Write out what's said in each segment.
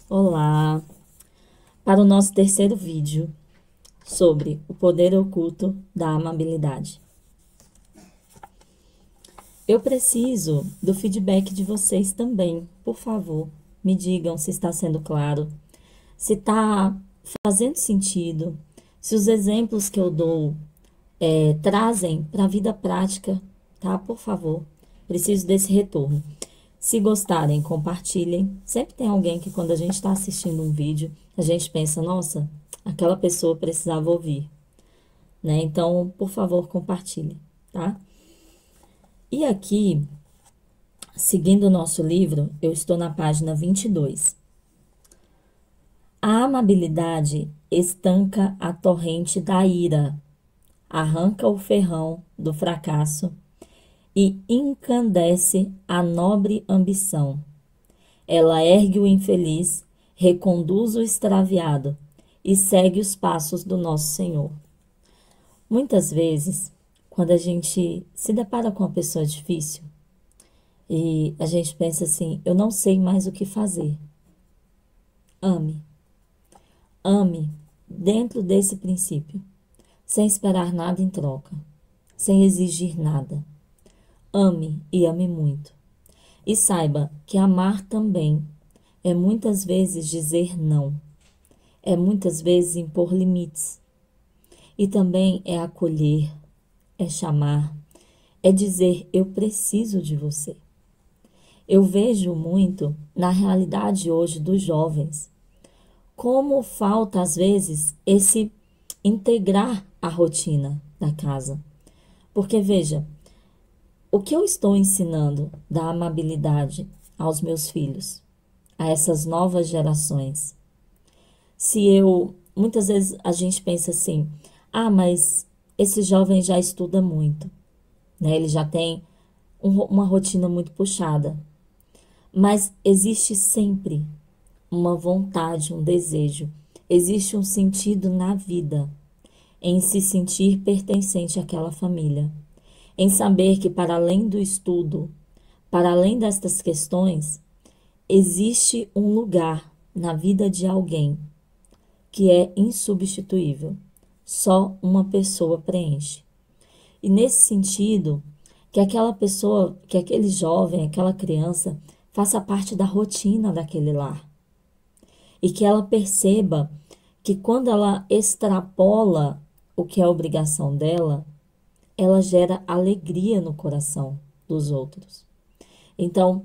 Olá! Para o nosso terceiro vídeo sobre o poder oculto da amabilidade. Eu preciso do feedback de vocês também, por favor. Me digam se está sendo claro, se está fazendo sentido, se os exemplos que eu dou trazem para a vida prática, tá? Por favor, preciso desse retorno. Se gostarem, compartilhem. Sempre tem alguém que, quando a gente está assistindo um vídeo, a gente pensa, nossa, aquela pessoa precisava ouvir, né? Então, por favor, compartilhem, tá? E aqui, seguindo o nosso livro, eu estou na página 22. A amabilidade estanca a torrente da ira, arranca o ferrão do fracasso e encandece a nobre ambição. Ela ergue o infeliz, reconduz o extraviado e segue os passos do nosso Senhor. Muitas vezes, quando a gente se depara com uma pessoa difícil e a gente pensa assim, eu não sei mais o que fazer. Ame. Ame dentro desse princípio, sem esperar nada em troca, sem exigir nada. Ame e ame muito. E saiba que amar também é muitas vezes dizer não, é muitas vezes impor limites. E também é acolher, é chamar, é dizer eu preciso de você. Eu vejo muito na realidade hoje dos jovens como falta às vezes esse integrar a rotina da casa. Porque veja, o que eu estou ensinando da amabilidade aos meus filhos, a essas novas gerações? Muitas vezes a gente pensa assim, mas esse jovem já estuda muito, né? Ele já tem uma rotina muito puxada. Mas existe sempre uma vontade, um desejo, existe um sentido na vida, em se sentir pertencente àquela família, em saber que para além do estudo, para além destas questões, existe um lugar na vida de alguém que é insubstituível. Só uma pessoa preenche. E nesse sentido, que aquela pessoa, que aquele jovem, aquela criança, faça parte da rotina daquele lar. E que ela perceba que quando ela extrapola o que é obrigação dela, ela gera alegria no coração dos outros. Então,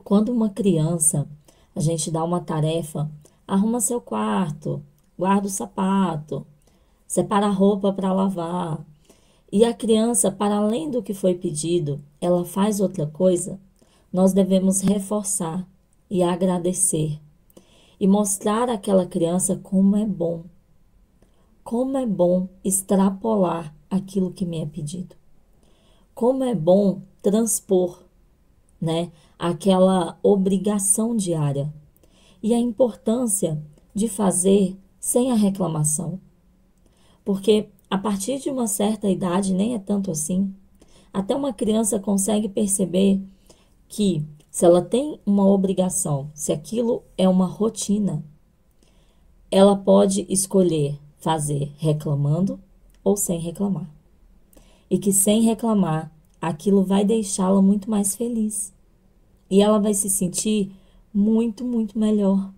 quando uma criança, a gente dá uma tarefa, arruma seu quarto, guarda o sapato, separa a roupa para lavar, e a criança, para além do que foi pedido, ela faz outra coisa, nós devemos reforçar e agradecer e mostrar àquela criança como é bom extrapolar aquilo que me é pedido, como é bom transpor, né, aquela obrigação diária e a importância de fazer sem a reclamação, porque a partir de uma certa idade, nem é tanto assim, até uma criança consegue perceber que se ela tem uma obrigação, se aquilo é uma rotina, ela pode escolher fazer reclamando ou sem reclamar. E que sem reclamar, aquilo vai deixá-la muito mais feliz. E ela vai se sentir muito, muito melhor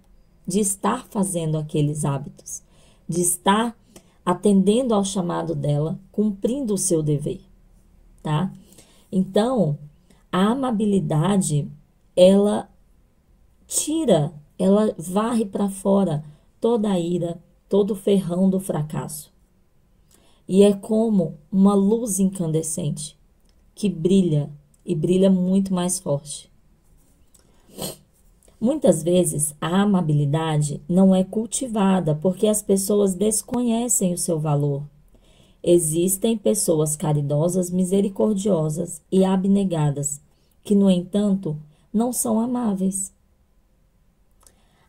de estar fazendo aqueles hábitos, de estar atendendo ao chamado dela, cumprindo o seu dever, tá? Então, a amabilidade, ela ela varre para fora toda a ira, todo o ferrão do fracasso. E é como uma luz incandescente que brilha e brilha muito mais forte. Muitas vezes a amabilidade não é cultivada porque as pessoas desconhecem o seu valor. Existem pessoas caridosas, misericordiosas e abnegadas, que, no entanto, não são amáveis.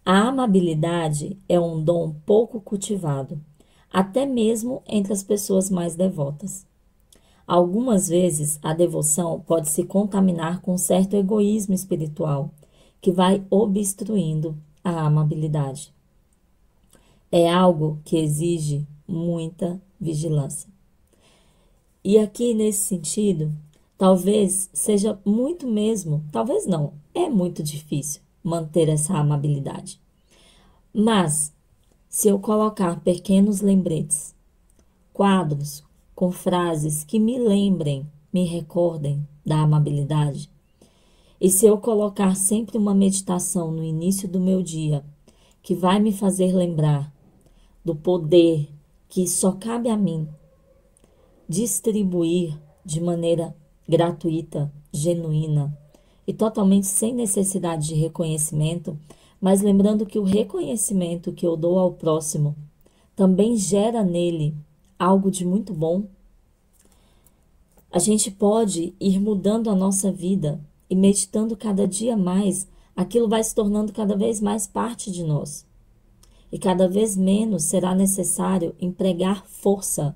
A amabilidade é um dom pouco cultivado, até mesmo entre as pessoas mais devotas. Algumas vezes a devoção pode se contaminar com certo egoísmo espiritual, que vai obstruindo a amabilidade. É algo que exige muita vigilância. E aqui, nesse sentido, talvez seja muito mesmo, talvez não, é muito difícil manter essa amabilidade. Mas, se eu colocar pequenos lembretes, quadros com frases que me lembrem, me recordem da amabilidade, e se eu colocar sempre uma meditação no início do meu dia, que vai me fazer lembrar do poder que só cabe a mim distribuir de maneira gratuita, genuína e totalmente sem necessidade de reconhecimento, mas lembrando que o reconhecimento que eu dou ao próximo também gera nele algo de muito bom, a gente pode ir mudando a nossa vida e meditando cada dia mais, aquilo vai se tornando cada vez mais parte de nós. E cada vez menos será necessário empregar força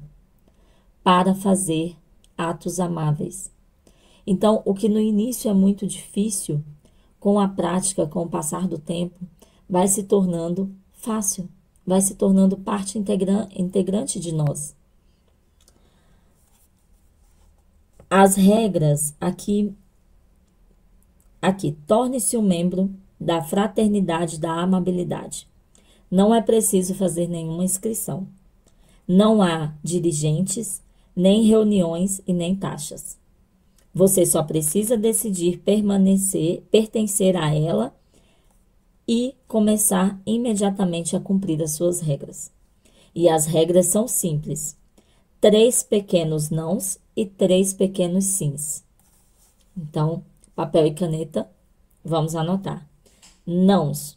para fazer atos amáveis. Então, o que no início é muito difícil, com a prática, com o passar do tempo, vai se tornando fácil, vai se tornando parte integrante de nós. As regras aqui, torne-se um membro da fraternidade da amabilidade. Não é preciso fazer nenhuma inscrição. Não há dirigentes, nem reuniões e nem taxas. Você só precisa decidir pertencer a ela e começar imediatamente a cumprir as suas regras. E as regras são simples: 3 pequenos nãos e 3 pequenos sims. Então, papel e caneta, vamos anotar. Nãos.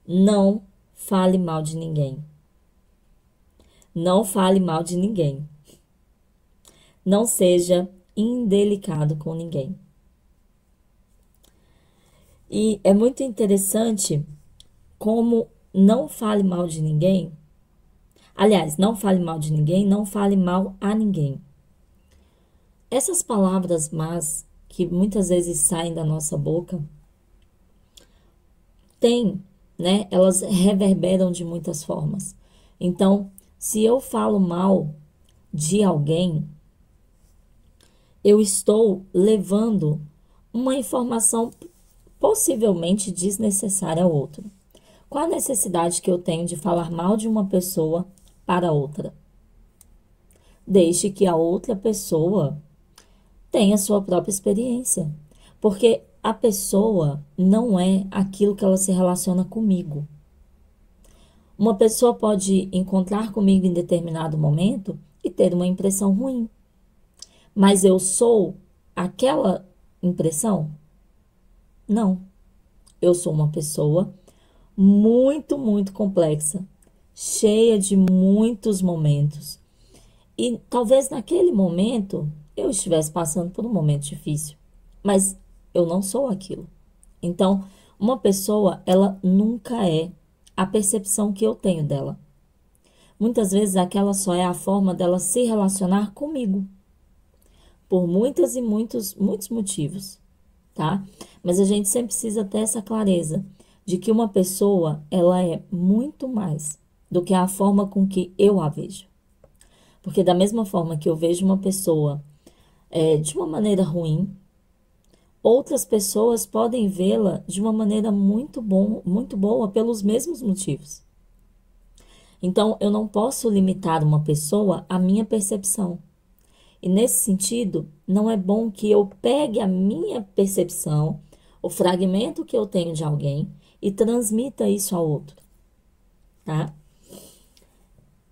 Não fale mal de ninguém. Não fale mal de ninguém. Não seja indelicado com ninguém. E é muito interessante como não fale mal de ninguém. Aliás, não fale mal de ninguém, não fale mal a ninguém. Essas palavras más que muitas vezes saem da nossa boca, elas reverberam de muitas formas. Então, se eu falo mal de alguém, eu estou levando uma informação possivelmente desnecessária ao outro. Qual a necessidade que eu tenho de falar mal de uma pessoa para outra? Deixe que a outra pessoa tenha sua própria experiência, porque a pessoa não é aquilo que ela se relaciona comigo. Uma pessoa pode encontrar comigo em determinado momento e ter uma impressão ruim. Mas eu sou aquela impressão? Não. Eu sou uma pessoa muito, muito complexa, cheia de muitos momentos. E talvez naquele momento eu estivesse passando por um momento difícil, mas eu não sou aquilo. Então, uma pessoa, ela nunca é a percepção que eu tenho dela. Muitas vezes aquela só é a forma dela se relacionar comigo, por muitas e muitos motivos, tá? Mas a gente sempre precisa ter essa clareza de que uma pessoa, ela é muito mais do que a forma com que eu a vejo. Porque da mesma forma que eu vejo uma pessoa de uma maneira ruim, outras pessoas podem vê-la de uma maneira muito boa pelos mesmos motivos. Então, eu não posso limitar uma pessoa à minha percepção. E nesse sentido, não é bom que eu pegue a minha percepção, o fragmento que eu tenho de alguém e transmita isso ao outro, tá?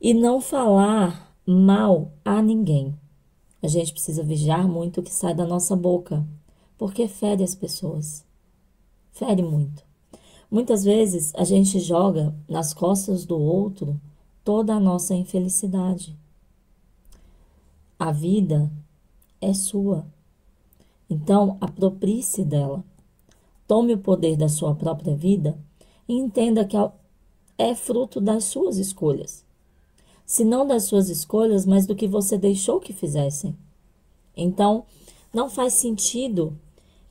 E não falar mal a ninguém. A gente precisa vigiar muito o que sai da nossa boca, porque fere as pessoas. Fere muito. Muitas vezes a gente joga nas costas do outro toda a nossa infelicidade. A vida é sua. Então, aproprie-se dela. Tome o poder da sua própria vida e entenda que é fruto das suas escolhas. Se não das suas escolhas, mas do que você deixou que fizessem. Então, não faz sentido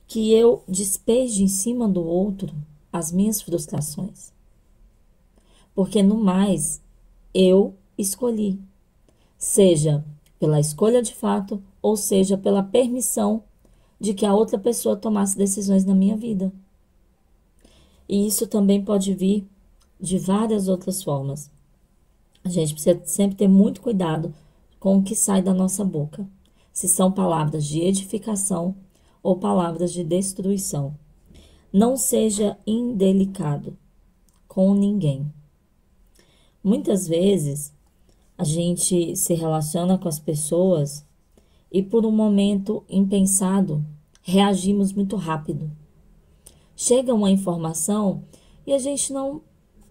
que eu despeje em cima do outro as minhas frustrações. Porque no mais, eu escolhi, seja pela escolha de fato, ou seja pela permissão de que a outra pessoa tomasse decisões na minha vida. E isso também pode vir de várias outras formas. A gente precisa sempre ter muito cuidado com o que sai da nossa boca, se são palavras de edificação ou palavras de destruição. Não seja indelicado com ninguém. Muitas vezes a gente se relaciona com as pessoas e por um momento impensado reagimos muito rápido. Chega uma informação e a gente não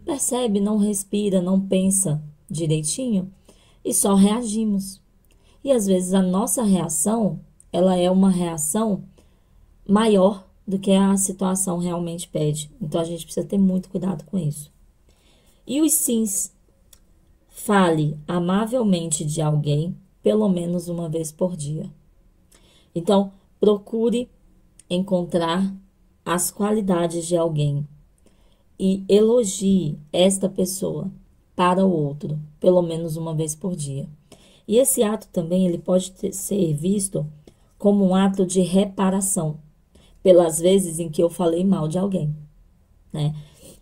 percebe, não respira, não pensa direitinho e só reagimos. E às vezes a nossa reação, ela é uma reação maior do que a situação realmente pede. Então a gente precisa ter muito cuidado com isso. E os sims. Fale amavelmente de alguém pelo menos uma vez por dia. Então, procure encontrar as qualidades de alguém e elogie esta pessoa para o outro pelo menos uma vez por dia. E esse ato também ele pode ser visto como um ato de reparação pelas vezes em que eu falei mal de alguém, né?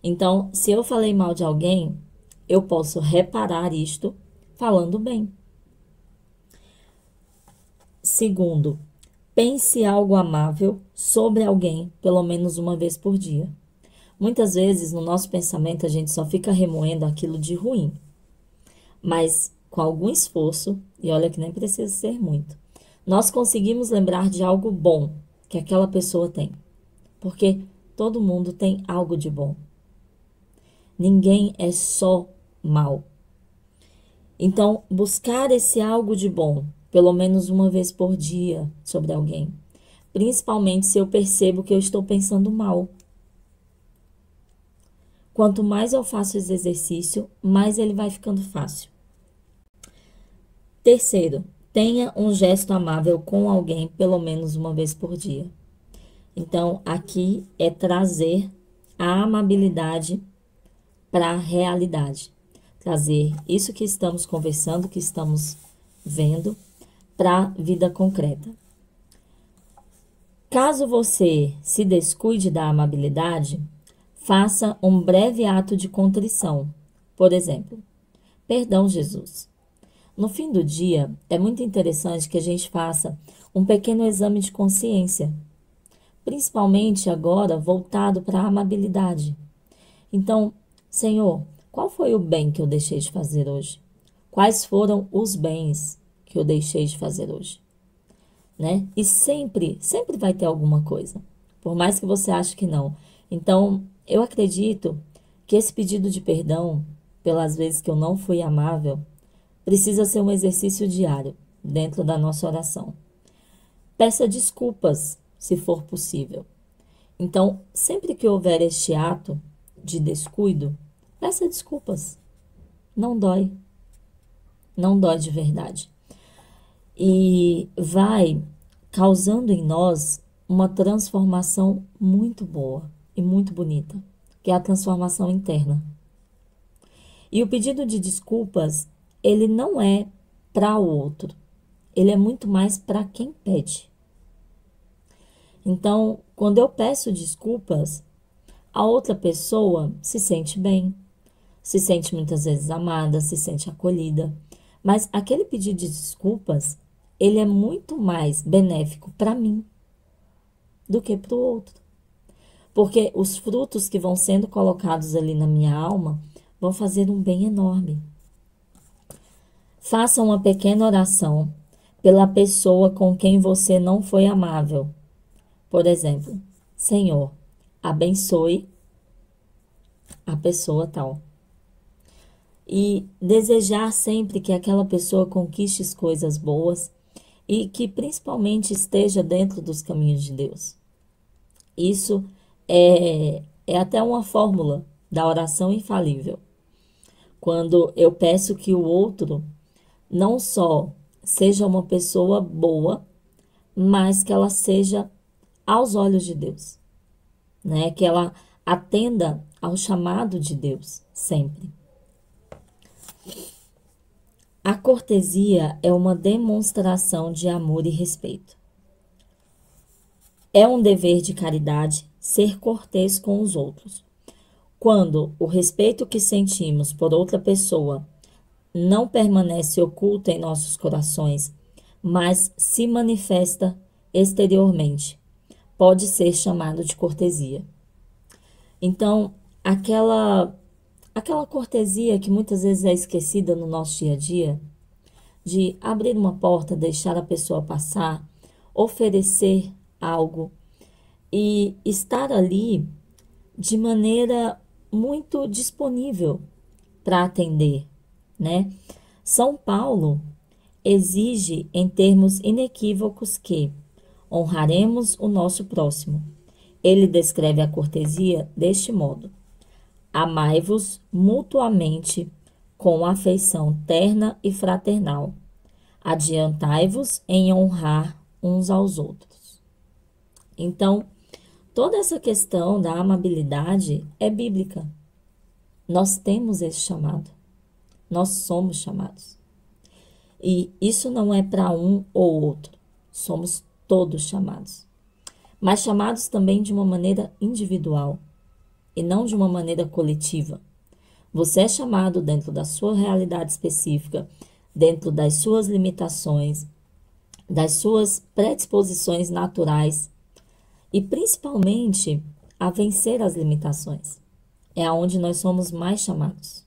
Então, se eu falei mal de alguém, eu posso reparar isto falando bem. Segundo, pense algo amável sobre alguém pelo menos uma vez por dia. Muitas vezes no nosso pensamento a gente só fica remoendo aquilo de ruim, mas com algum esforço, e olha que nem precisa ser muito, nós conseguimos lembrar de algo bom que aquela pessoa tem, porque todo mundo tem algo de bom. Ninguém é só mal. Então, buscar esse algo de bom, pelo menos uma vez por dia, sobre alguém, principalmente se eu percebo que eu estou pensando mal. Quanto mais eu faço esse exercício, mais ele vai ficando fácil. Terceiro, tenha um gesto amável com alguém pelo menos uma vez por dia. Então, aqui é trazer a amabilidade para a realidade. Trazer isso que estamos conversando, que estamos vendo, para a vida concreta. Caso você se descuide da amabilidade, faça um breve ato de contrição. Por exemplo, perdão, Jesus. No fim do dia, é muito interessante que a gente faça um pequeno exame de consciência, principalmente agora voltado para a amabilidade. Então, Senhor, qual foi o bem que eu deixei de fazer hoje? Quais foram os bens que eu deixei de fazer hoje? Né? E sempre vai ter alguma coisa, por mais que você ache que não. Então, eu acredito que esse pedido de perdão, pelas vezes que eu não fui amável, precisa ser um exercício diário, dentro da nossa oração. Peça desculpas, se for possível. Então, sempre que houver este ato de descuido, peça desculpas. Não dói. Não dói de verdade. E vai causando em nós uma transformação muito boa e muito bonita, que é a transformação interna. E o pedido de desculpas, ele não é para o outro, ele é muito mais para quem pede. Então, quando eu peço desculpas, a outra pessoa se sente bem, se sente muitas vezes amada, se sente acolhida. Mas aquele pedido de desculpas, ele é muito mais benéfico para mim do que para o outro. Porque os frutos que vão sendo colocados ali na minha alma vão fazer um bem enorme. Faça uma pequena oração pela pessoa com quem você não foi amável. Por exemplo, Senhor, abençoe a pessoa tal. E desejar sempre que aquela pessoa conquiste coisas boas e que principalmente esteja dentro dos caminhos de Deus. Isso é até uma fórmula da oração infalível. Quando eu peço que o outro não só seja uma pessoa boa, mas que ela seja aos olhos de Deus, né? Que ela Atenda ao chamado de Deus, sempre. A cortesia é uma demonstração de amor e respeito. É um dever de caridade ser cortês com os outros. Quando o respeito que sentimos por outra pessoa não permanece oculto em nossos corações, mas se manifesta exteriormente, pode ser chamado de cortesia. Então, aquela cortesia que muitas vezes é esquecida no nosso dia a dia, de abrir uma porta, deixar a pessoa passar, oferecer algo e estar ali de maneira muito disponível para atender, né? São Paulo exige em termos inequívocos que honraremos o nosso próximo. Ele descreve a cortesia deste modo: amai-vos mutuamente com afeição terna e fraternal. Adiantai-vos em honrar uns aos outros. Então, toda essa questão da amabilidade é bíblica. Nós temos esse chamado. Nós somos chamados. E isso não é para um ou outro. Somos todos chamados. Mas chamados também de uma maneira individual e não de uma maneira coletiva. Você é chamado dentro da sua realidade específica, dentro das suas limitações, das suas predisposições naturais e principalmente a vencer as limitações. É aonde nós somos mais chamados.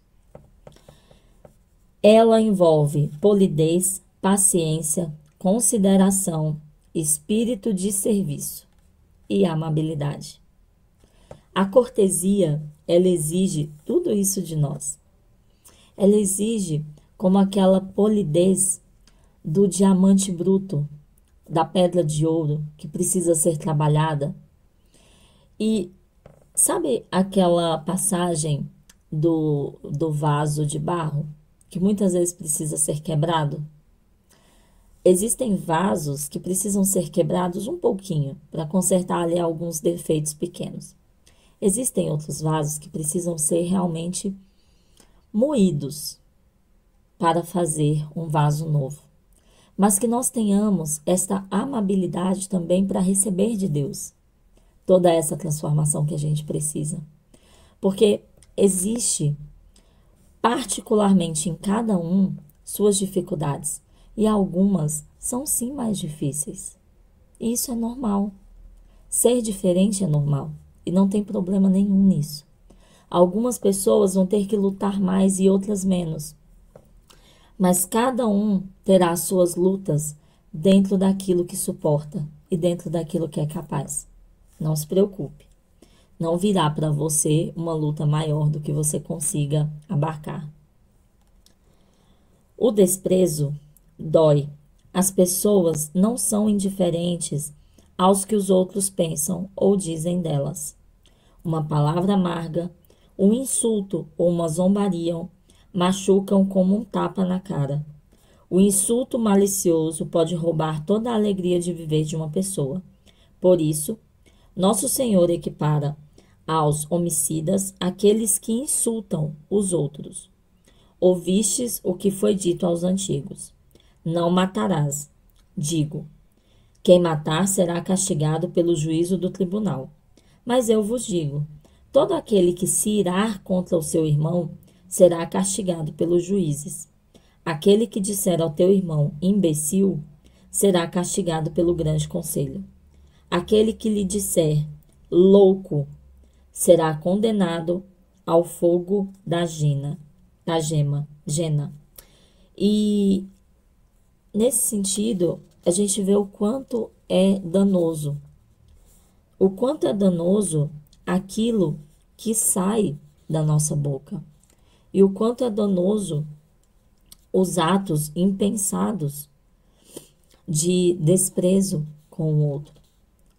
Ela envolve polidez, paciência, consideração, espírito de serviço e amabilidade. A cortesia, ela exige tudo isso de nós. Ela exige como aquela polidez do diamante bruto, da pedra de ouro que precisa ser trabalhada. E sabe aquela passagem do vaso de barro que muitas vezes precisa ser quebrado? Existem vasos que precisam ser quebrados um pouquinho para consertar ali alguns defeitos pequenos. Existem outros vasos que precisam ser realmente moídos para fazer um vaso novo. Mas que nós tenhamos esta amabilidade também para receber de Deus toda essa transformação que a gente precisa. Porque existe, particularmente em cada um, suas dificuldades. E algumas são sim mais difíceis. E isso é normal. Ser diferente é normal. E não tem problema nenhum nisso. Algumas pessoas vão ter que lutar mais e outras menos. Mas cada um terá as suas lutas dentro daquilo que suporta e dentro daquilo que é capaz. Não se preocupe. Não virá para você uma luta maior do que você consiga abarcar. O desprezo dói. As pessoas não são indiferentes aos que os outros pensam ou dizem delas. Uma palavra amarga, um insulto ou uma zombaria machucam como um tapa na cara. O insulto malicioso pode roubar toda a alegria de viver de uma pessoa. Por isso, nosso Senhor equipara aos homicidas aqueles que insultam os outros. Ouvistes o que foi dito aos antigos: não matarás. Digo, quem matar será castigado pelo juízo do tribunal. Mas eu vos digo, todo aquele que se irar contra o seu irmão será castigado pelos juízes. Aquele que disser ao teu irmão imbecil será castigado pelo grande conselho. Aquele que lhe disser louco será condenado ao fogo da gema. E nesse sentido, a gente vê o quanto é danoso. O quanto é danoso aquilo que sai da nossa boca. E o quanto é danoso os atos impensados de desprezo com o outro.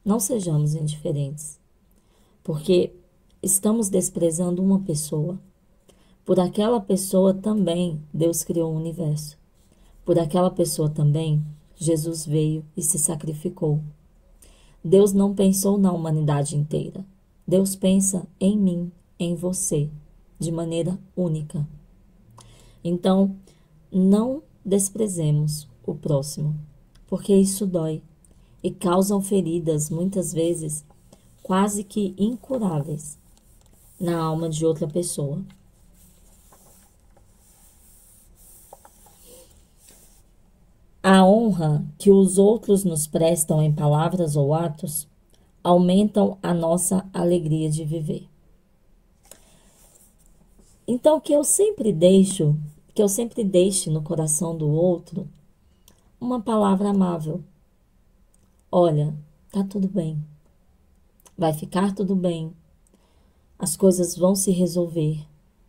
Não sejamos indiferentes, porque estamos desprezando uma pessoa. Por aquela pessoa também Deus criou o universo. Por aquela pessoa também Jesus veio e se sacrificou. Deus não pensou na humanidade inteira. Deus pensa em mim, em você, de maneira única. Então, não desprezemos o próximo, porque isso dói e causam feridas, muitas vezes, quase que incuráveis na alma de outra pessoa. A honra que os outros nos prestam em palavras ou atos aumentam a nossa alegria de viver. Então, que eu sempre deixe no coração do outro uma palavra amável. Olha, tá tudo bem. Vai ficar tudo bem. As coisas vão se resolver,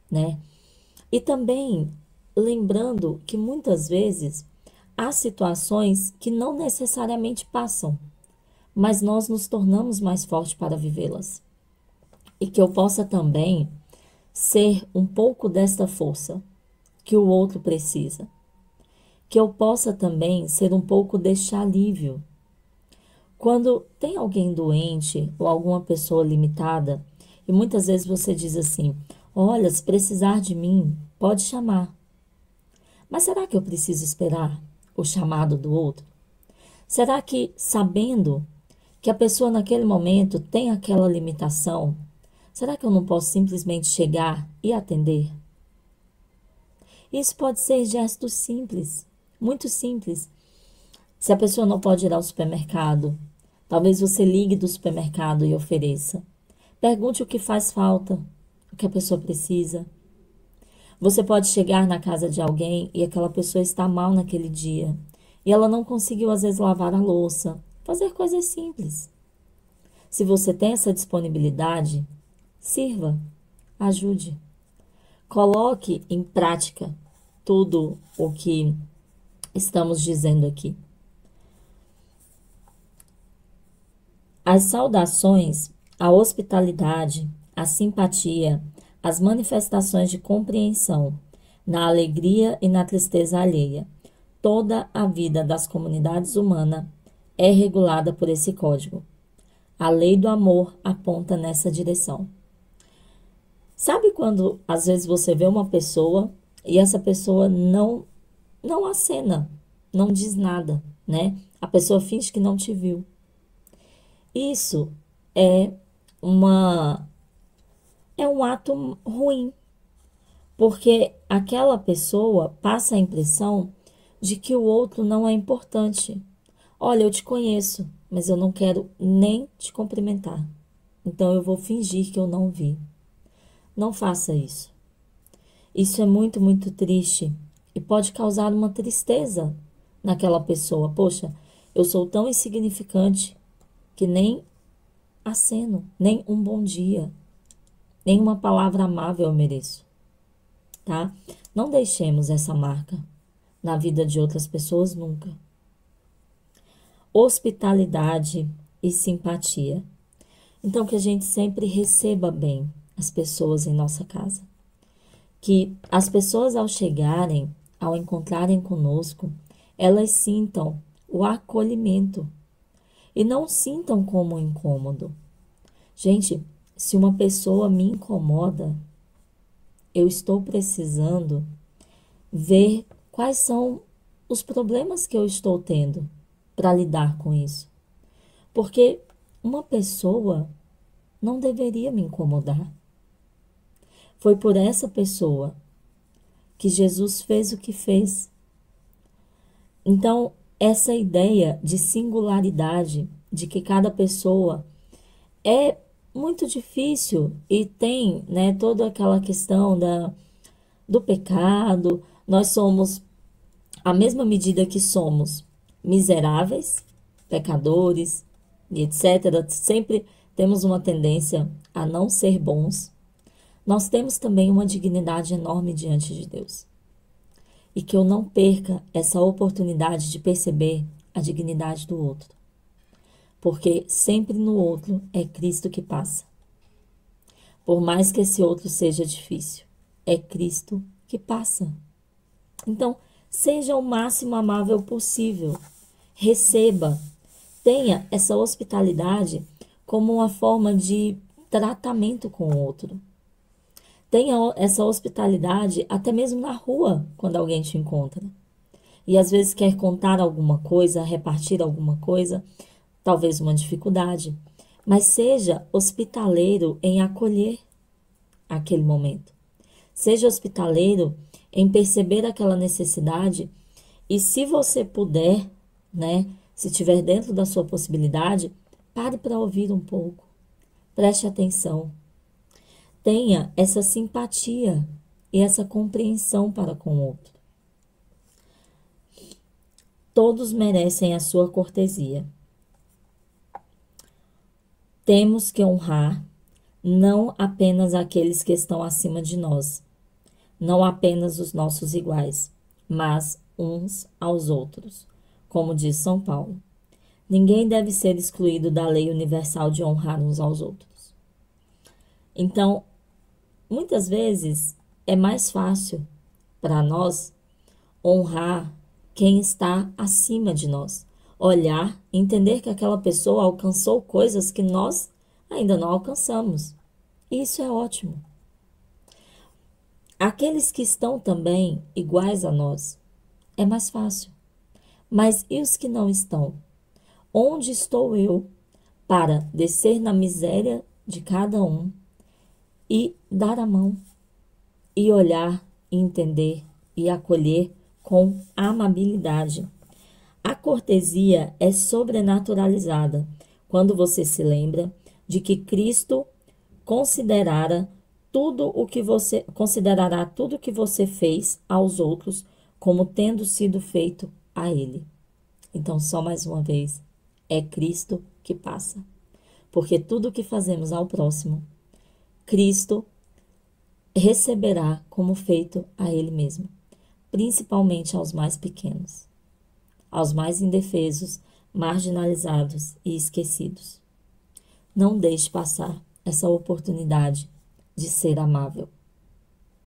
né? E também lembrando que muitas vezes há situações que não necessariamente passam, mas nós nos tornamos mais fortes para vivê-las. E que eu possa também ser um pouco desta força que o outro precisa. Que eu possa também ser um pouco deste alívio. Quando tem alguém doente ou alguma pessoa limitada, e muitas vezes você diz assim: olha, se precisar de mim, pode chamar. Mas será que eu preciso esperar o chamado do outro? Será que, sabendo que a pessoa naquele momento tem aquela limitação, será que eu não posso simplesmente chegar e atender? Isso pode ser gestos simples, muito simples. Se a pessoa não pode ir ao supermercado, talvez você ligue do supermercado e ofereça. Pergunte o que faz falta, o que a pessoa precisa. Você pode chegar na casa de alguém e aquela pessoa está mal naquele dia e ela não conseguiu, às vezes, lavar a louça, fazer coisas simples. Se você tem essa disponibilidade, sirva, ajude. Coloque em prática tudo o que estamos dizendo aqui. As saudações, a hospitalidade, a simpatia, as manifestações de compreensão, na alegria e na tristeza alheia. Toda a vida das comunidades humanas é regulada por esse código. A lei do amor aponta nessa direção. Sabe quando às vezes você vê uma pessoa e essa pessoa não acena, não diz nada, né? A pessoa finge que não te viu. Isso é um ato ruim, porque aquela pessoa passa a impressão de que o outro não é importante. Olha, eu te conheço, mas eu não quero nem te cumprimentar. Então eu vou fingir que eu não vi. Não faça isso. Isso é muito, muito triste e pode causar uma tristeza naquela pessoa. Poxa, eu sou tão insignificante que nem aceno, nem um bom dia, nem uma palavra amável eu mereço, tá? Não deixemos essa marca na vida de outras pessoas nunca. Hospitalidade e simpatia. Então, que a gente sempre receba bem as pessoas em nossa casa. Que as pessoas, ao chegarem, ao encontrarem conosco, elas sintam o acolhimento e não sintam como um incômodo. Gente, se uma pessoa me incomoda, eu estou precisando ver quais são os problemas que eu estou tendo para lidar com isso. Porque uma pessoa não deveria me incomodar. Foi por essa pessoa que Jesus fez o que fez. Então, essa ideia de singularidade, de que cada pessoa é muito difícil e tem, né, toda aquela questão do pecado. Nós somos, à mesma medida que somos miseráveis, pecadores e etc., sempre temos uma tendência a não ser bons. Nós temos também uma dignidade enorme diante de Deus. E que eu não perca essa oportunidade de perceber a dignidade do outro. Porque sempre no outro é Cristo que passa. Por mais que esse outro seja difícil, é Cristo que passa. Então, seja o máximo amável possível. Receba. Tenha essa hospitalidade como uma forma de tratamento com o outro. Tenha essa hospitalidade até mesmo na rua, quando alguém te encontra. E às vezes quer contar alguma coisa, repartir alguma coisa, talvez uma dificuldade. Mas seja hospitaleiro em acolher aquele momento. Seja hospitaleiro em perceber aquela necessidade e, se você puder, né, se estiver dentro da sua possibilidade, pare para ouvir um pouco. Preste atenção. Tenha essa simpatia e essa compreensão para com o outro. Todos merecem a sua cortesia. Temos que honrar não apenas aqueles que estão acima de nós, não apenas os nossos iguais, mas uns aos outros, como diz São Paulo. Ninguém deve ser excluído da lei universal de honrar uns aos outros. Então, muitas vezes é mais fácil para nós honrar quem está acima de nós. Olhar, entender que aquela pessoa alcançou coisas que nós ainda não alcançamos. E isso é ótimo. Aqueles que estão também iguais a nós, é mais fácil. Mas e os que não estão? Onde estou eu para descer na miséria de cada um e dar a mão, e olhar, e entender e acolher com amabilidade? A cortesia é sobrenaturalizada quando você se lembra de que Cristo considerará tudo o que você fez aos outros como tendo sido feito a Ele. Então, só mais uma vez, é Cristo que passa. Porque tudo o que fazemos ao próximo, Cristo receberá como feito a Ele mesmo, principalmente aos mais pequenos, aos mais indefesos, marginalizados e esquecidos. Não deixe passar essa oportunidade de ser amável.